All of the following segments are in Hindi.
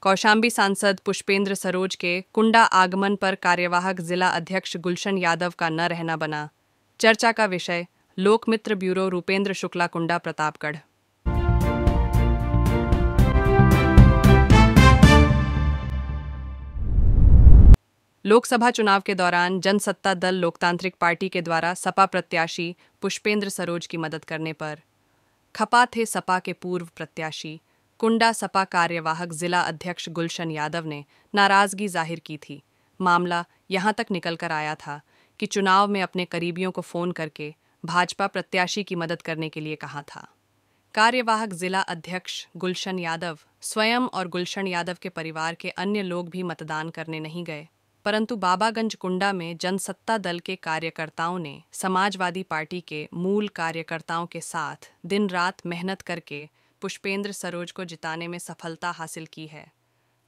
कौशाम्बी सांसद पुष्पेंद्र सरोज के कुंडा आगमन पर कार्यवाहक जिला अध्यक्ष गुलशन यादव का न रहना बना चर्चा का विषय। लोकमित्र ब्यूरो रूपेंद्र शुक्ला, कुंडा, प्रतापगढ़। लोकसभा चुनाव के दौरान जनसत्ता दल लोकतांत्रिक पार्टी के द्वारा सपा प्रत्याशी पुष्पेंद्र सरोज की मदद करने पर खपा थे सपा के पूर्व प्रत्याशी कुंडा सपा कार्यवाहक जिला अध्यक्ष गुलशन यादव ने नाराजगी जाहिर की थी। मामला यहां तक निकल कर आया था कि चुनाव में अपने करीबियों को फोन करके भाजपा प्रत्याशी की मदद करने के लिए कहा था। कार्यवाहक जिला अध्यक्ष गुलशन यादव स्वयं और गुलशन यादव के परिवार के अन्य लोग भी मतदान करने नहीं गए, परंतु बाबागंज कुंडा में जनसत्ता दल के कार्यकर्ताओं ने समाजवादी पार्टी के मूल कार्यकर्ताओं के साथ दिन रात मेहनत करके पुष्पेंद्र सरोज को जिताने में सफलता हासिल की है।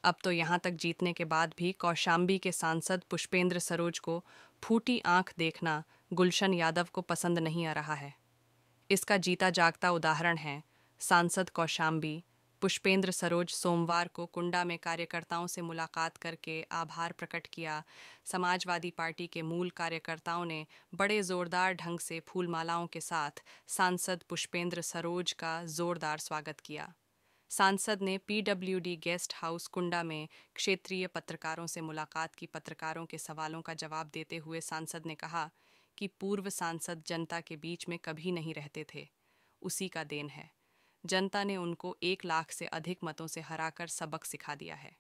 अब तो यहां तक जीतने के बाद भी कौशाम्बी के सांसद पुष्पेंद्र सरोज को फूटी आंख देखना गुलशन यादव को पसंद नहीं आ रहा है। इसका जीता जागता उदाहरण है सांसद कौशाम्बी पुष्पेंद्र सरोज सोमवार को कुंडा में कार्यकर्ताओं से मुलाकात करके आभार प्रकट किया। समाजवादी पार्टी के मूल कार्यकर्ताओं ने बड़े जोरदार ढंग से फूलमालाओं के साथ सांसद पुष्पेंद्र सरोज का जोरदार स्वागत किया। सांसद ने PWD गेस्ट हाउस कुंडा में क्षेत्रीय पत्रकारों से मुलाकात की। पत्रकारों के सवालों का जवाब देते हुए सांसद ने कहा कि पूर्व सांसद जनता के बीच में कभी नहीं रहते थे, उसी का देन है। जनता ने उनको 1 लाख से अधिक मतों से हराकर सबक सिखा दिया है।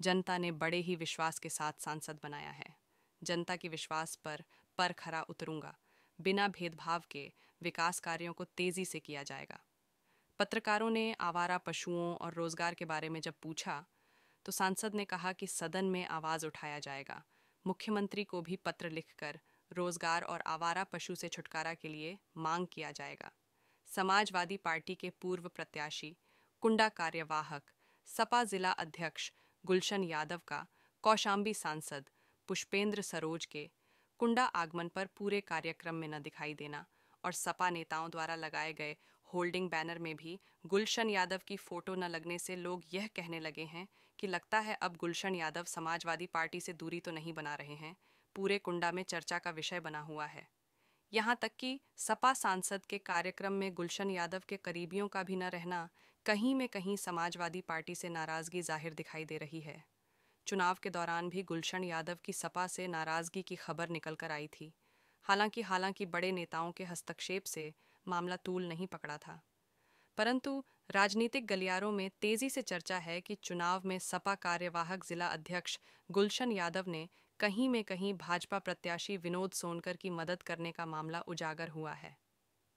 जनता ने बड़े ही विश्वास के साथ सांसद बनाया है। जनता के विश्वास पर खरा उतरूंगा। बिना भेदभाव के विकास कार्यों को तेजी से किया जाएगा। पत्रकारों ने आवारा पशुओं और रोजगार के बारे में जब पूछा तो सांसद ने कहा कि सदन में आवाज उठाया जाएगा। मुख्यमंत्री को भी पत्र लिखकर रोजगार और आवारा पशु से छुटकारा के लिए मांग किया जाएगा। समाजवादी पार्टी के पूर्व प्रत्याशी कुंडा कार्यवाहक सपा जिला अध्यक्ष गुलशन यादव का कौशाम्बी सांसद पुष्पेंद्र सरोज के कुंडा आगमन पर पूरे कार्यक्रम में न दिखाई देना और सपा नेताओं द्वारा लगाए गए होल्डिंग बैनर में भी गुलशन यादव की फोटो न लगने से लोग यह कहने लगे हैं कि लगता है अब गुलशन यादव समाजवादी पार्टी से दूरी तो नहीं बना रहे हैं। पूरे कुंडा में चर्चा का विषय बना हुआ है। यहाँ तक कि सपा सांसद के कार्यक्रम में गुलशन यादव के करीबियों का भी न रहना कहीं में कहीं समाजवादी पार्टी से नाराजगी जाहिर दिखाई दे रही है। चुनाव के दौरान भी गुलशन यादव की सपा से नाराजगी की खबर निकल कर आई थी। हालांकि बड़े नेताओं के हस्तक्षेप से मामला तूल नहीं पकड़ा था, परंतु राजनीतिक गलियारों में तेजी से चर्चा है कि चुनाव में सपा कार्यवाहक जिला अध्यक्ष गुलशन यादव ने कहीं में कहीं भाजपा प्रत्याशी विनोद सोनकर की मदद करने का मामला उजागर हुआ है।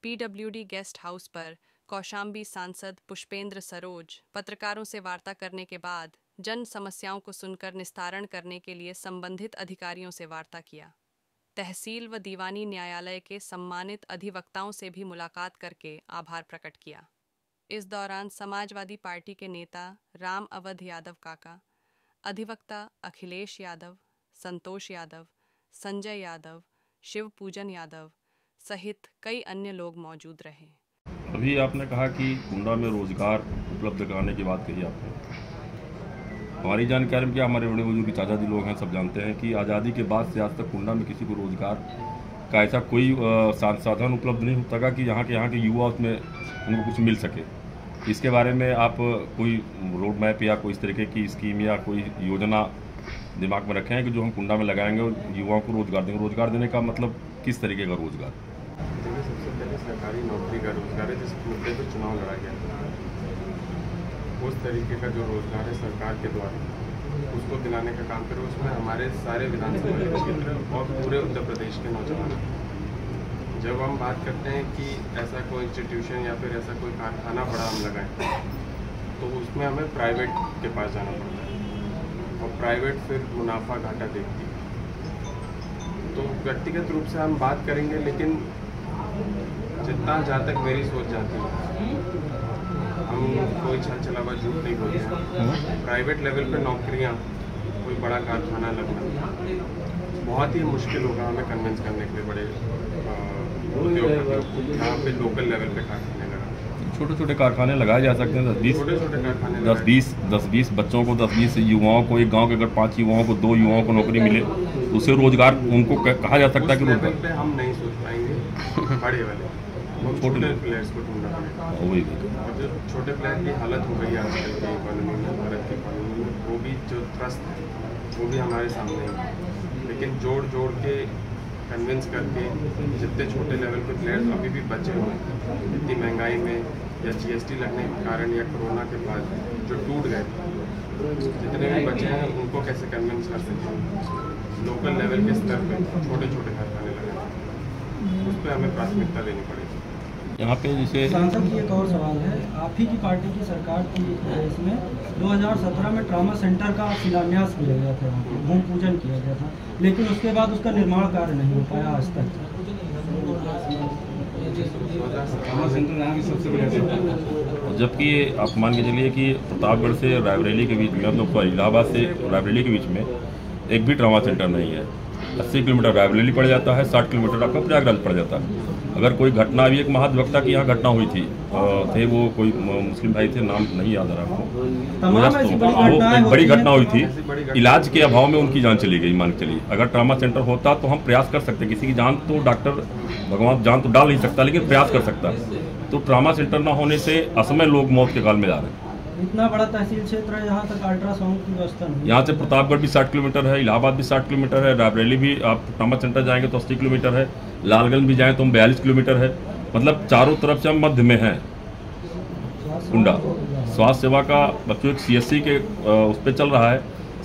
PWD गेस्ट हाउस पर कौशाम्बी सांसद पुष्पेंद्र सरोज पत्रकारों से वार्ता करने के बाद जन समस्याओं को सुनकर निस्तारण करने के लिए संबंधित अधिकारियों से वार्ता किया। तहसील व दीवानी न्यायालय के सम्मानित अधिवक्ताओं से भी मुलाकात करके आभार प्रकट किया। इस दौरान समाजवादी पार्टी के नेता राम अवध यादव काका, अधिवक्ता अखिलेश यादव, संतोष यादव, संजय यादव, शिव पूजन यादव सहित कई अन्य लोग मौजूद रहे। अभी आपने कहा कि कुंडा में रोजगार उपलब्ध कराने की बात कही आपने। हमारी जानकारी में क्या, हमारे बड़े बुजुर्ग चाचाजी लोग हैं, सब जानते हैं कि आज़ादी के बाद से आज तक कुंडा में किसी को रोजगार का ऐसा कोई साधन उपलब्ध नहीं होता कि यहाँ के युवा उसमें उनको कुछ मिल सके। इसके बारे में आप कोई रोड मैप या कोई इस तरीके की स्कीम या कोई योजना दिमाग में रखे हैं कि जो हम कुंडा में लगाएंगे और युवाओं को रोजगार देंगे? रोजगार देने का मतलब किस तरीके का रोजगार? देखिए, सबसे पहले सरकारी नौकरी का रोजगार है, जिस मुद्दे पर चुनाव लड़ा गया था। उस तरीके का जो रोजगार है सरकार के द्वारा उसको दिलाने का काम करें। उसमें हमारे सारे विधानसभा क्षेत्र और पूरे उत्तर प्रदेश के नौजवान। जब हम बात करते हैं कि ऐसा कोई इंस्टीट्यूशन या फिर ऐसा कोई कारखाना बड़ा हम लगाएं, तो उसमें हमें प्राइवेट के पास जाना पड़ता है और प्राइवेट फिर मुनाफा घाटा देखती है। तो व्यक्तिगत रूप से हम बात करेंगे, लेकिन जितना जहाँ तक मेरी सोच जाती है, हम कोई छल छलावा झूठ नहीं बोलते हैं। प्राइवेट लेवल पे नौकरियाँ, कोई बड़ा कारखाना लगना बहुत ही मुश्किल होगा हमें कन्विंस करने के लिए बड़े उद्योगपतियों को यहाँ पे लोकल लेवल पे कारखाने लगा। छोटे छोटे कारखाने लगाए जा सकते हैं। छोटे छोटे कारखाने 10-20 बच्चों को, 10-20 युवाओं को, एक गांव के अगर 5 युवाओं को, 2 युवाओं को नौकरी मिले तो उससे रोजगार उनको कहा जा सकता है कि लेवल पे हम नहीं सोच पाएंगे बड़े वाले, हम छोटे प्लेयर्स को ढूंढना पड़ेगा। वही और जो छोटे प्लेयर की हालत हो गई है आजकल की इकोनॉमी में, भारत की इकोनॉमी में, वो भी जो ट्रस्ट है वो भी हमारे सामने है। लेकिन जोड़ जोड़ के कन्विंस करके जितने छोटे लेवल पे प्लेयर्स अभी भी बचे हुए हैं, इतनी महंगाई में या GST लगने के कारण या कोरोना के बाद जो टूट गए, जितने भी बचे हैं उनको कैसे कन्विंस कर सकते हैं लोकल लेवल के स्तर पे छोटे छोटे कारखाने लगाने, उस पर हमें प्राथमिकता देनी पड़ेगी। यहाँ पे जैसे सांसद की एक और सवाल है, आप ही की पार्टी की सरकार की इसमें 2017 में ट्रामा सेंटर का शिलान्यास किया गया था, भूमि पूजन किया गया था, लेकिन उसके बाद उसका निर्माण कार्य नहीं हो पाया आज तक। जबकि आप मान के चलिए कि प्रतापगढ़ से रायबरेली के बीच में, मतलब इलाहाबाद से रायबरेली के बीच में एक भी ट्रामा सेंटर नहीं है। 80 किलोमीटर रायबरेली पड़ जाता है, 60 किलोमीटर आपका प्रयागराज पड़ जाता है। अगर कोई घटना, अभी एक महाधिवक्ता की यहाँ घटना हुई थी, थे वो कोई मुस्लिम भाई थे, नाम नहीं याद आ रहा आपको, वो एक बड़ी घटना हुई थी, इलाज के अभाव में उनकी जान चली गई। मान के चलिए अगर ट्रामा सेंटर होता तो हम प्रयास कर सकते, किसी की जान तो डॉक्टर भगवान जान तो डाल नहीं सकता, लेकिन प्रयास कर सकता। तो ट्रामा सेंटर ना होने से असमय लोग मौत के काल में जा रहे हैं। इतना बड़ा तहसील क्षेत्र है, यहाँ तक अल्ट्रासाउंड की व्यवस्था नहीं। यहाँ से प्रतापगढ़ भी 60 किलोमीटर है, इलाहाबाद भी 60 किलोमीटर है, रायबरेली भी, आप ट्रामा सेंटर जाएंगे तो 80 किलोमीटर है, लालगंज भी जाएं तो हम 42 किलोमीटर है। मतलब चारों तरफ से हम मध्य में हैं। कुंडा स्वास्थ्य सेवा का बच्चों एक CSC के उस पर चल रहा है,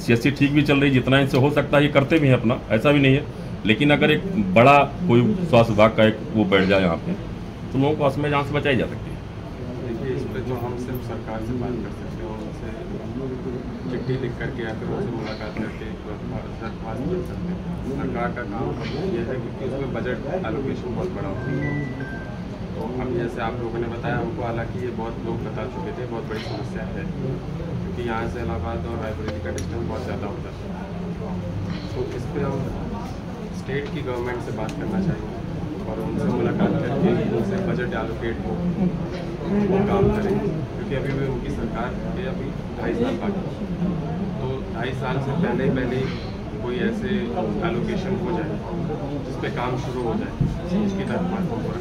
CSC ठीक भी चल रही, जितना इनसे हो सकता है ये करते भी हैं अपना, ऐसा भी नहीं है। लेकिन अगर एक बड़ा कोई स्वास्थ्य विभाग का एक वो बैठ जाए यहाँ पे, तो लोगों को असमय जान से बचाई जा सकती है। देखिए, इस पर तो हम सिर्फ सरकार से बात कर सकते हैं, उनसे चिट्ठी लिख करके या फिर उनसे मुलाकात करके दरख्वास्त कर सकते हैं। सरकार का काम यह है क्योंकि उसमें बजट एलोकेशन बहुत बड़ा होता है। तो अब जैसे आप लोगों ने बताया हमको, हालांकि ये बहुत लोग बता चुके थे, बहुत बड़ी समस्या है क्योंकि यहाँ से इलाहाबाद और रायबरेली का डिस्टेंस बहुत ज़्यादा होता है। तो इस पर हम स्टेट की गवर्नमेंट से बात करना चाहिए और उनसे मुलाकात करके उनसे बजट एलोकेट हो, वो काम करें, क्योंकि अभी भी उनकी सरकार के अभी 2.5 साल बाकी है। तो 2.5 साल से पहले कोई ऐसे एलोकेशन हो जाए जिस पे काम शुरू हो जाए, इसकी दरख्वास्त पूरा